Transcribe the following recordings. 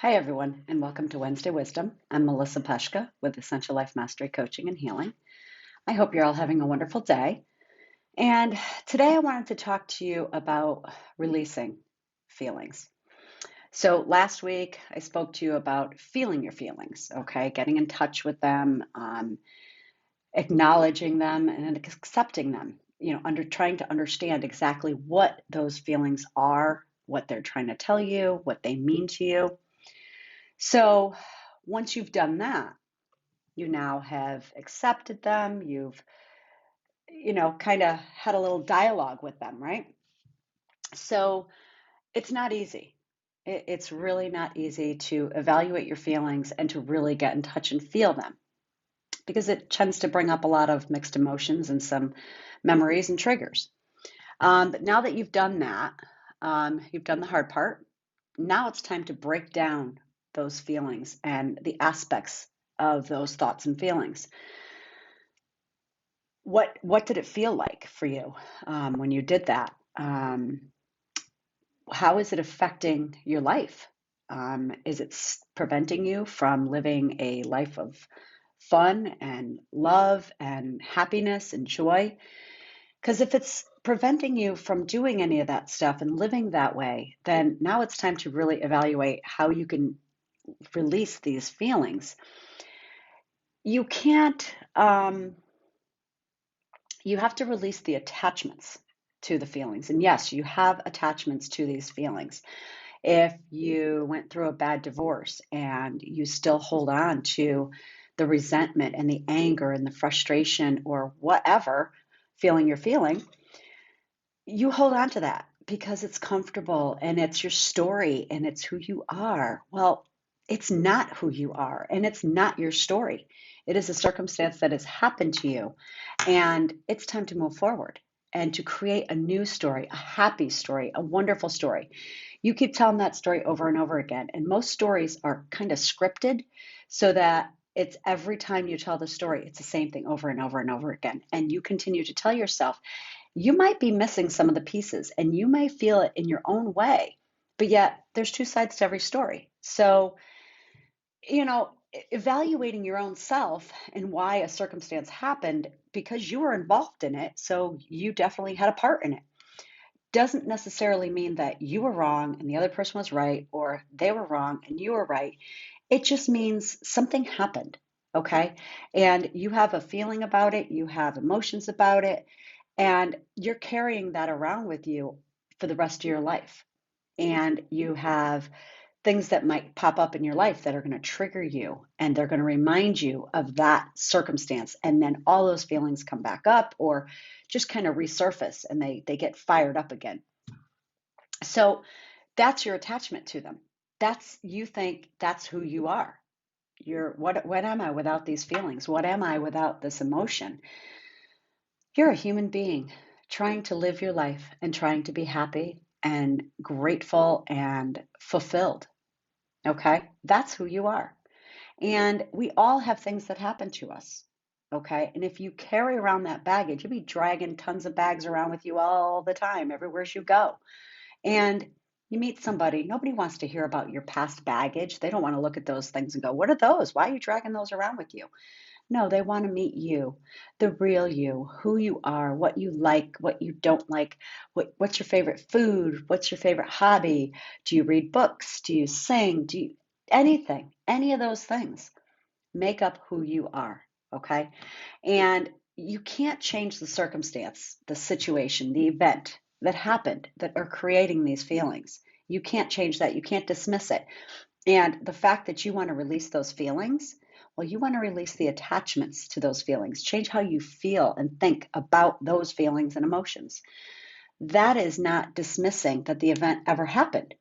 Hi, everyone, and welcome to Wednesday Wisdom. I'm Melissa Peshka with Essential Life Mastery Coaching and Healing. I hope you're all having a wonderful day. And today I wanted to talk to you about releasing feelings. So last week I spoke to you about feeling your feelings, okay? Getting in touch with them, acknowledging them, and accepting them. Trying to understand exactly what those feelings are, what they're trying to tell you, what they mean to you. So once you've done that, you now have accepted them. You've, kind of had a little dialogue with them, right? So it's not easy. It's really not easy to evaluate your feelings and to really get in touch and feel them because it tends to bring up a lot of mixed emotions and some memories and triggers. But now that you've done that, you've done the hard part. Now it's time to break down those feelings and the aspects of those thoughts and feelings. What did it feel like for you when you did that? How is it affecting your life? Is it preventing you from living a life of fun and love and happiness and joy? Because if it's preventing you from doing any of that stuff and living that way, then now it's time to really evaluate how you can release these feelings. You can't, you have to release the attachments to the feelings. And yes, you have attachments to these feelings. If you went through a bad divorce and you still hold on to the resentment and the anger and the frustration or whatever feeling you're feeling, you hold on to that because it's comfortable and it's your story and it's who you are. Well, it's not who you are and it's not your story. It is a circumstance that has happened to you, and it's time to move forward and to create a new story, a happy story, a wonderful story. You keep telling that story over and over again. And most stories are kind of scripted so that it's every time you tell the story, it's the same thing over and over and over again. And you continue to tell yourself, you might be missing some of the pieces and you may feel it in your own way, but yet there's two sides to every story. So, you know, evaluating your own self and why a circumstance happened because you were involved in it. So you definitely had a part in it. Doesn't necessarily mean that you were wrong and the other person was right, or they were wrong and you were right. It just means something happened. Okay. And you have a feeling about it, you have emotions about it, and you're carrying that around with you for the rest of your life. And you have things that might pop up in your life that are going to trigger you and they're going to remind you of that circumstance. And then all those feelings come back up or just kind of resurface and they get fired up again. So that's your attachment to them. That's, you think that's who you are. What am I without these feelings? What am I without this emotion? You're a human being trying to live your life and trying to be happy and grateful and fulfilled. Okay? That's who you are. And we all have things that happen to us. Okay? And if you carry around that baggage, you'll be dragging tons of bags around with you all the time, everywhere you go. And you meet somebody, nobody wants to hear about your past baggage. They don't want to look at those things and go, what are those? Why are you dragging those around with you? No, they want to meet you, the real you, who you are, what you like, what you don't like, what's your favorite food, what's your favorite hobby, do you read books, do you sing, do you anything, any of those things make up who you are, okay? And you can't change the circumstance, the situation, the event that happened that are creating these feelings. You can't change that. You can't dismiss it. And the fact that you want to release those feelings, well, you want to release the attachments to those feelings, change how you feel and think about those feelings and emotions. That is not dismissing that the event ever happened.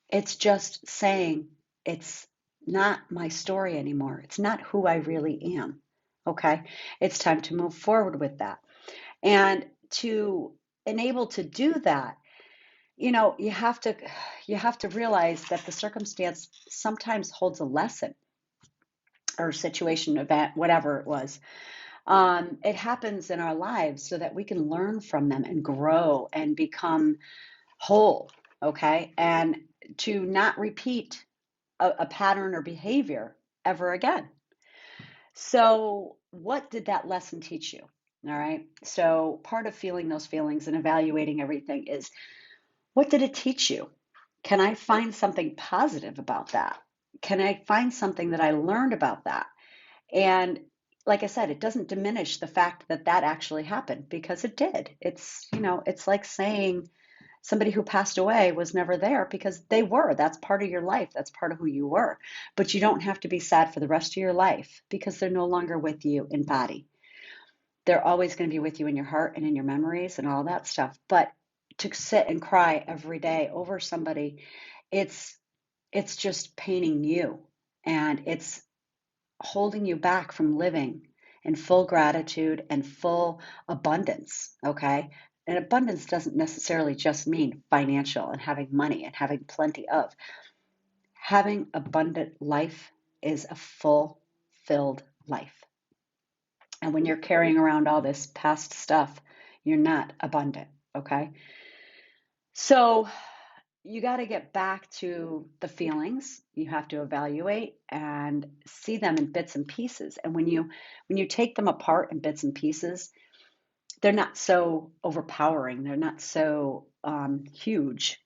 It's just saying it's not my story anymore. It's not who I really am. Okay. It's time to move forward with that. And to enable to do that, you have to realize that the circumstance sometimes holds a lesson or situation, event, whatever it was. It happens in our lives so that we can learn from them and grow and become whole, okay? And to not repeat, a pattern or behavior ever again. So, what did that lesson teach you? All right. So, part of feeling those feelings and evaluating everything is, what did it teach you? Can I find something positive about that? Can I find something that I learned about that? And like I said, it doesn't diminish the fact that that actually happened, because it did. It's like saying somebody who passed away was never there, because they were. That's part of your life. That's part of who you were. But you don't have to be sad for the rest of your life because they're no longer with you in body. They're always going to be with you in your heart and in your memories and all that stuff. But to sit and cry every day over somebody, it's it's just paining you, and it's holding you back from living in full gratitude and full abundance, okay? And abundance doesn't necessarily just mean financial and having money and having plenty of. Having abundant life is a fulfilled life. And when you're carrying around all this past stuff, you're not abundant, okay? So you got to get back to the feelings. You have to evaluate and see them in bits and pieces. And when you take them apart in bits and pieces, they're not so overpowering. They're not so huge.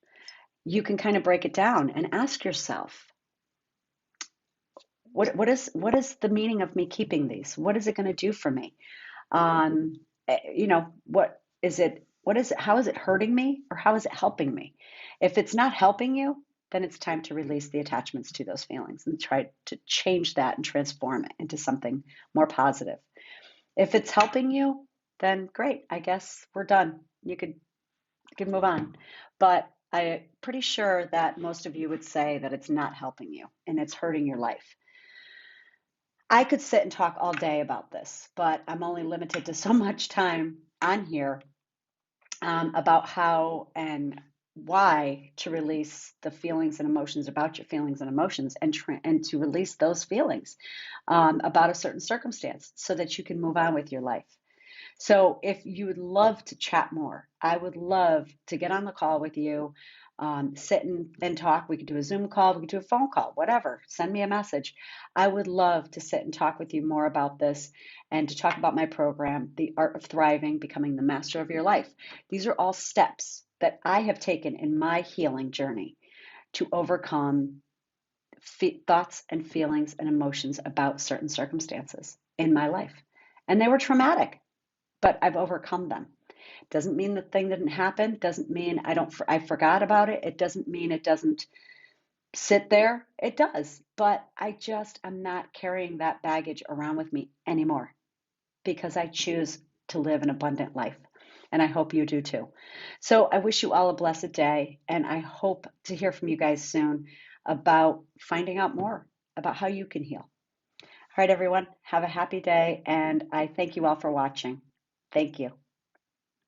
You can kind of break it down and ask yourself, what is the meaning of me keeping these? What is it going to do for me? um, what is it? What is it? How is it hurting me, or how is it helping me? If it's not helping you, then it's time to release the attachments to those feelings and try to change that and transform it into something more positive. If it's helping you, then great. I guess we're done. You can move on. But I'm pretty sure that most of you would say that it's not helping you and it's hurting your life. I could sit and talk all day about this, but I'm only limited to so much time on here, about how and why to release the feelings and emotions about your feelings and emotions, and to release those feelings about a certain circumstance so that you can move on with your life. So if you would love to chat more, I would love to get on the call with you, sit and talk. We could do a Zoom call, we could do a phone call, whatever. Send me a message. I would love to sit and talk with you more about this and to talk about my program, The Art of Thriving, Becoming the Master of Your Life. These are all steps that I have taken in my healing journey to overcome thoughts and feelings and emotions about certain circumstances in my life. And they were traumatic, but I've overcome them. Doesn't mean the thing didn't happen. Doesn't mean I forgot about it. It doesn't mean it doesn't sit there. It does. But I'm not carrying that baggage around with me anymore, because I choose to live an abundant life. And I hope you do too. So I wish you all a blessed day. And I hope to hear from you guys soon about finding out more about how you can heal. All right, everyone, have a happy day. And I thank you all for watching. Thank you.